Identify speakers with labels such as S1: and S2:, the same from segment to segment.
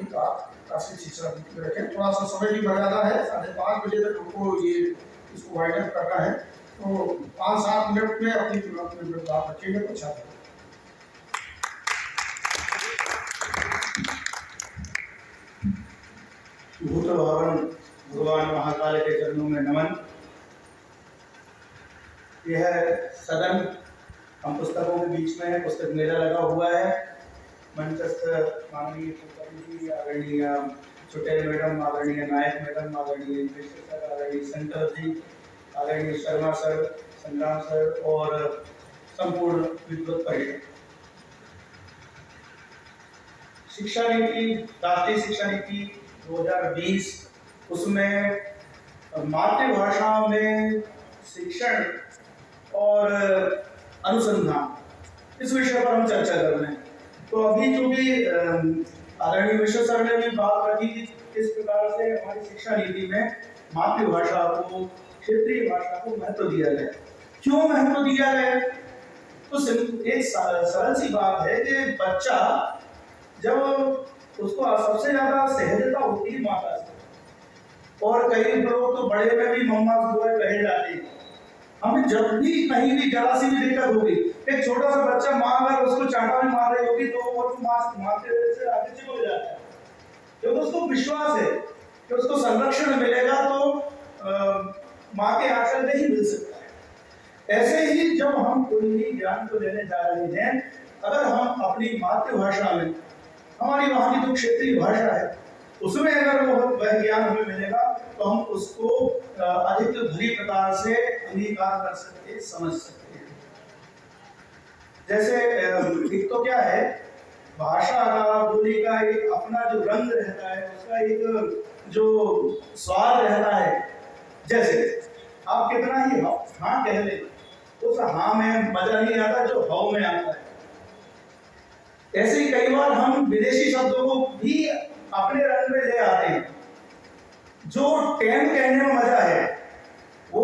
S1: का काफी शिक्षा रखें। थोड़ा सा समय की मर्यादा है, 5:30 बजे तक हमको ये इसको वाइंड अप करना है, तो 5-7 मिनट में अपनी बात रखेंगे तो अच्छा है।
S2: भूत भवन भगवान महाकाल के चरणों में नमन। यह सदन हम पुस्तकों के बीच में है, पुस्तक मेला लगा हुआ है। मंचस्थ माननीय कुलपति जी, आदरणीय चुटेल मैडम, आदरणीय नायक मैडम, आदरणीय सर, आदरणीय शंकर जी, आदरणीय शर्मा सर, संग्राम सर और संपूर्ण विद्वत परिषद। शिक्षा नीति, राष्ट्रीय शिक्षा नीति 2020, उसमें मातृभाषा में शिक्षण और अनुसंधान, इस विषय पर हम चर्चा कर रहे हैं। तो अभी जो भी आदरणीय मिश्र सर ने भी बात रखी कि किस प्रकार से हमारी शिक्षा नीति में मातृभाषा को, क्षेत्रीय भाषा को महत्व दिया गया। क्यों महत्व दिया गया? तो एक सरल सी बात है कि बच्चा जब उसको सबसे ज्यादा सहजता होती है माता से, और कई लोग तो बड़े में भी मम्मा कहे जाते हैं। हमें जब भी कहीं भी जरा सी भी दिक्कत होगी, एक छोटा सा बच्चा माँ अगर उसको चांटा भी मार रही होगी तो वो माँ के से आगे चिपक जाता है, क्योंकि उसको विश्वास है कि उसको संरक्षण मिलेगा तो माँ के आंचल में ही मिल सकता है। ऐसे ही जब हम कोई भी ज्ञान को लेने जा रहे हैं, अगर हम अपनी मातृभाषा में, हमारी वहाँ की जो क्षेत्रीय भाषा है उसमें अगर वह ज्ञान हमें मिलेगा तो हम उसको अधिक भली प्रकार से अंगीकार कर सकते हैं, समझ सकते हैं। जैसे एक तो क्या है, भाषा का, बोली का एक अपना जो रंग रहता है, उसका एक जो स्वाद रहता है। जैसे आप कितना ही हाँ कह ले, उस हाँ में मजा नहीं आता जो हाव में आता है। ऐसे ही कई बार हम विदेशी शब्दों को भी अपने रंग में ले आते हैं। जो टेम कहने में मजा है वो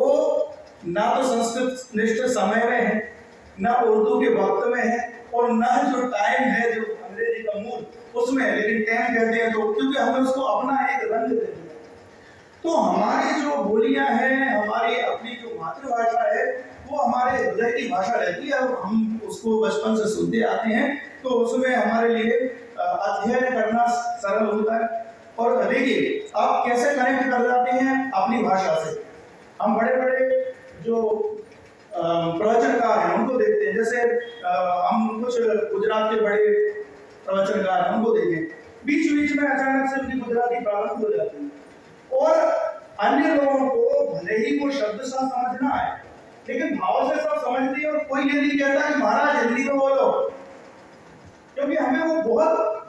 S2: ना तो संस्कृत निष्ठ समय में है, ना उर्दू के वक्त में है, और ना जो टाइम है जो अंग्रेजी का मूल उसमें है। लेकिन टेम कहते हैं तो क्योंकि हमने उसको अपना एक रंग दे दिया। तो हमारी जो बोलियां हैं, हमारी अपनी जो मातृभाषा है, वो हमारे हृदय की भाषा रहती है। हम उसको बचपन से सुनते आते हैं, तो उसमें हमारे लिए अध्ययन करना सरल होता है। और देखिए आप कैसे कनेक्ट कर जाते हैं अपनी भाषा से। हम बड़े बड़े जो प्रवचनकार हैं उनको देखते हैं, जैसे हम कुछ गुजरात के बड़े प्रवचनकार हैं उनको देखें, बीच बीच में अचानक से उनकी गुजराती प्रारंभ हो जाती है, और अन्य लोगों को भले ही वो शब्द सा समझ ना आए, लेकिन भाव से सब समझती है, और कोई ये नहीं कहता कि महाराज हिंदी में बोलो, क्योंकि हमें वो बहुत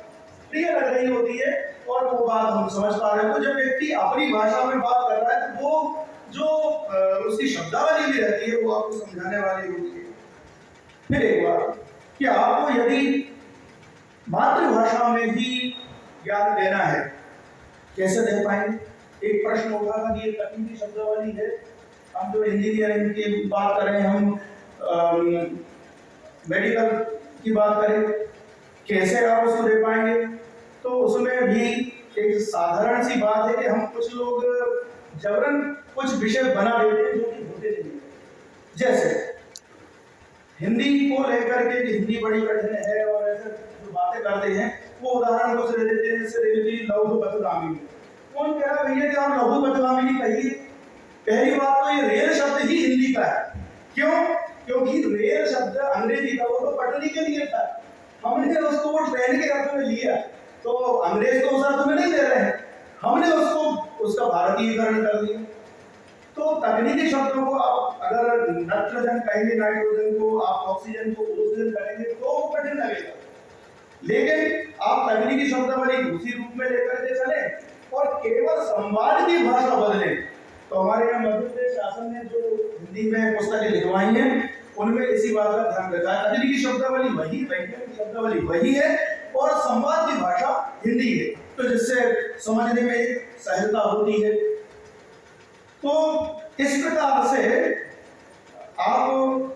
S2: प्रिय लग रही होती है और वो बात हम समझ पा रहे हैं। तो जब व्यक्ति अपनी भाषा में बात कर रहा है तो वो जो उसकी शब्दावली भी रहती है वो आपको समझाने वाली होती है। फिर एक बार कि आपको यदि मातृभाषा में ही ज्ञान देना है, कैसे दे पाएंगे? एक प्रश्न उठा था कि ये तकनीकी शब्दावली है, हम जो इंजीनियरिंग की बात करें, हम मेडिकल की बात करें, कैसे आप उसको दे पाएंगे? तो उसमें भी एक साधारण सी बात है कि हम कुछ लोग जबरन कुछ विषय बना देते हैं जो कि होते नहीं। जैसे हिंदी को लेकर के हिंदी बड़ी कठिन है और ऐसे जो बातें करते हैं वो उदाहरण कुछ दे देते हैं, जैसे रेवती लघु पथगामिनी। कौन कह रहा भैया कि आप लघु पथगामिनी कहिए? पहली बात तो ये रेल शब्द ही हिंदी का है। क्यों? क्योंकि रेल शब्द अंग्रेजी का, वो तो पटरी के लिए था, हमने उसको वो ट्रेन के अर्थ में लिया, तो अंग्रेज तो उस अर्थ में नहीं ले रहे हैं, हमने उसको उसका भारतीयकरण कर दिया। तो तकनीकी शब्दों को आप अगर नाइट्रोजन कहेंगे, नाइट्रोजन को आप ऑक्सीजन को ऑक्सीजन करेंगे तो वो कठिन लगेगा, लेकिन आप तकनीकी शब्दावली उसी रूप में लेकर के चले और केवल संवाद की भाषा बदले। तो हमारे यहाँ मध्य प्रदेश शासन ने जो हिंदी में पुस्तकें लिखवाई हैं उनमें इसी बात का ध्यान रखा है। तकनीकी शब्दावली वही, वैज्ञानिक शब्दावली वही है और संवाद की भाषा हिंदी है, तो जिससे समझने में एक सहजता होती है। तो इस प्रकार से आप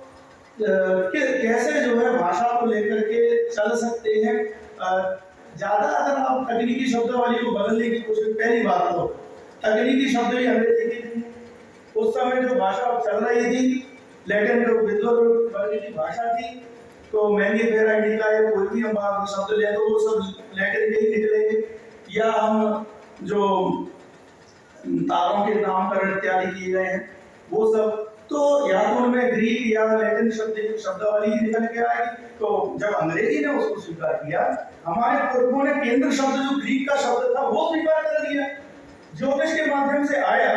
S2: कैसे जो है भाषा को लेकर के चल सकते हैं। ज्यादा अगर आप तकनीकी शब्दावली को बदलने की कोशिश, पहली बात तो तकनीकी शब्द भी अंग्रेजी की थी। उस समय जो भाषा चल रही थी लैटिन जो विद्वत वर्ग की भाषा थी, तो मैंने फेरा इंडिका या कोई भी हम शब्द ले तो वो सब लैटिन के ही निकलेंगे, या हम जो तारों के नामकरण इत्यादि किए गए हैं वो सब, तो या तो उनमें ग्रीक या लैटिन शब्दावली ही निकल के आएगी। तो जब अंग्रेजी ने उसको स्वीकार किया, हमारे पूर्वों ने केंद्र शब्द जो ग्रीक का शब्द था वो स्वीकार कर लिया, ज्योतिष के माध्यम से आया,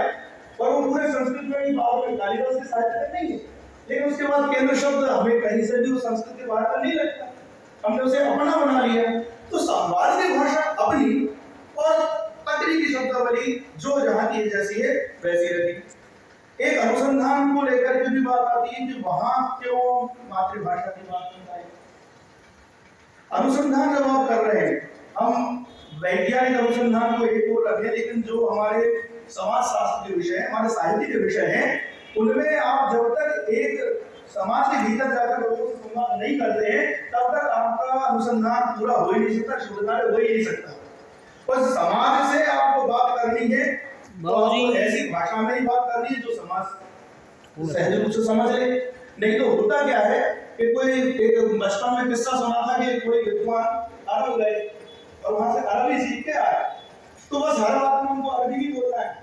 S2: और वो पूरे संस्कृत में ही बाद में कालिदास के साहित्य में नहीं है, लेकिन उसके बाद केंद्र शब्द हमें कहीं से भी संस्कृत के बाहर का नहीं लगता, हमने उसे अपना बना लिया। तो संवाद की भाषा अपनी और तकनीकी शब्दावली जो जहां की जैसी है वैसी रखी। एक अनुसंधान को लेकर के भी बात आती है कि वहां क्यों मातृभाषा की बात नहीं आई। अनुसंधान जब आप कर रहे हैं, हम वैज्ञानिक अनुसंधान को एक ओर रखें, लेकिन जो हमारे समाज शास्त्र के विषय हैं, हमारे साहित्य के विषय हैं, उनमें आप जब तक एक समाज के भीतर जाकर लोगों से संवाद नहीं करते हैं, तब तक आपका अनुसंधान पूरा हो ही नहीं सकता, शोध कार्य हो ही नहीं सकता। बस समाज से आपको बात करनी है तो आपको ऐसी भाषा में ही बात करनी है जो समाज सहज रूप से समझ ले। नहीं तो होता क्या है कि कोई एक बचपन में किस्सा सुना था कि कोई विद्वान अरब गए और वहां से अरबी सीख के आए, तो बस हर बात में उनको अरबी ही बोलना है।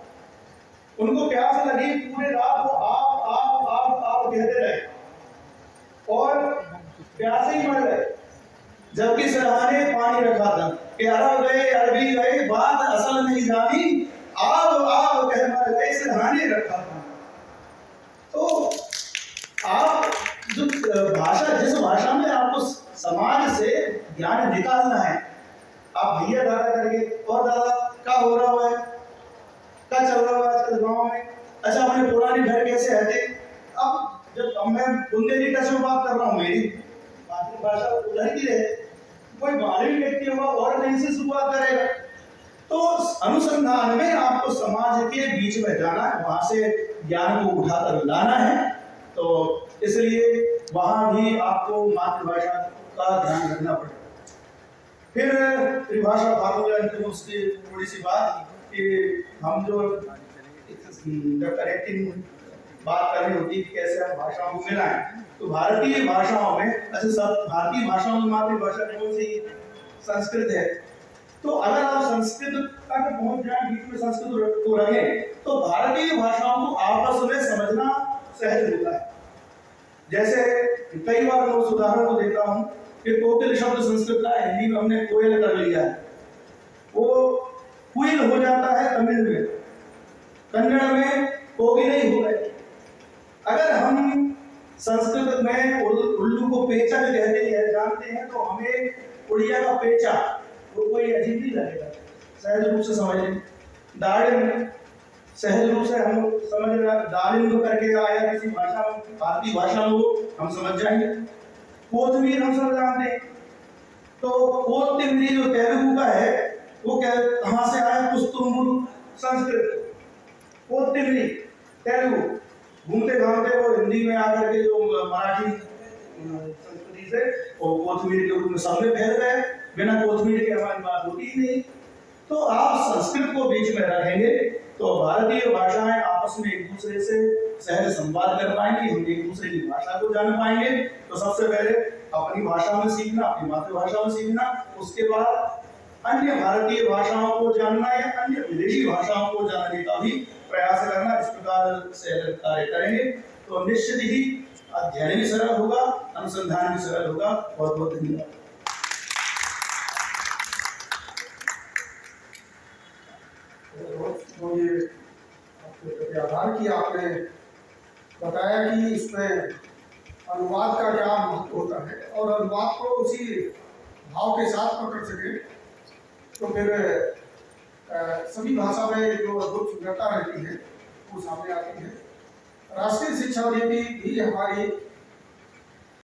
S2: उनको प्यास लगी, पूरे रात वो आप कहते रहे और प्यासे ही मर गए, जबकि सिरहाने पानी रखा था कि अरब गए अरबी गए, बात असल नहीं जानी, आप कह मर गए, सिरहाने रखा था। तो आप जो भाषा, जिस भाषा में आपको समाज से ज्ञान निकालना है, आप भैया दादा करके, और दादा क्या हो रहा है, क्या चल रहा है आजकल गांव में, अच्छा अपने पुराने घर कैसे हटे। अब जब मैं बुंदेली टच में बात कर रहा हूँ, मेरी मातृभाषा उधर की रहे, कोई बाहरी व्यक्ति होगा और कहीं से शुरुआत करेगा। तो अनुसंधान में आपको समाज के बीच में जाना है, वहां से ज्ञान को उठाकर लाना है, तो इसलिए वहां भी आपको मातृभाषा का ध्यान रखना पड़ेगा। फिर त्रिभाषा फार्मूला, उसकी थोड़ी सी बात कि हम जो करेक्टिंग बात करनी होती है कि कैसे हम भाषाओं को मिलाएं, तो भारतीय भाषाओं में, अच्छा सब भारतीय भाषाओं में मातृभाषा कौन सी, संस्कृत है। तो अगर आप संस्कृत तक पहुंच जाए, बीच में संस्कृत को रखें, तो भारतीय भाषाओं को आपस में समझना सहज होता है। जैसे कई बार मैं उस उदाहरण को देता हूं कि कोकिल शब्द संस्कृत का हिंदी में हमने कोयल कर लिया है, वो कुइल हो जाता है तमिल में, कन्नड़ में कोगी नहीं हो गए। अगर हम संस्कृत में उल्लू को पेचा कहते हैं, जानते हैं, तो हमें उड़िया का पेचा वो कोई अजीब नहीं लगेगा, सहज रूप से समझ लें। दाड़िम सहज रूप से हम समझ रहे, दालिम करके आया किसी भाषा में, भारतीय भाषा में, हम समझ जाएंगे। कोतमीर हम सब जानते हैं, तो कोतमीर जो तेलुगु का है वो कहाँ से आया, पुस्तुम्बुरु संस्कृत, कोतमीर तेलुगु, घूमते घामते वो हिंदी में आकर के जो मराठी संस्कृति से और कोतमीर के रूप में सब में फैल गए, बिना कोतमीर के हमारी बात होती ही नहीं। तो आप संस्कृत को बीच में रखेंगे तो भारतीय भाषाएं आपस में एक दूसरे से सहज संवाद कर पाएंगे, हम एक दूसरे की भाषा को जान पाएंगे। तो सबसे पहले अपनी भाषा में सीखना, अपनी मातृभाषा में सीखना, उसके बाद अन्य भारतीय भाषाओं को जानना या अन्य विदेशी भाषाओं को जानने का भी प्रयास करना। इस प्रकार से अगर कार्य करेंगे तो निश्चित ही अध्ययन भी सरल होगा, अनुसंधान भी सरल होगा। बहुत बहुत धन्यवाद।
S1: मुझे आपके आभार कि आपने बताया कि इसमें अनुवाद का क्या महत्व होता है, और अनुवाद को उसी भाव के साथ पकड़ सके तो फिर सभी भाषा में जो अद्भुत सुंदरता रहती है वो सामने आती है। राष्ट्रीय शिक्षा नीति भी हमारी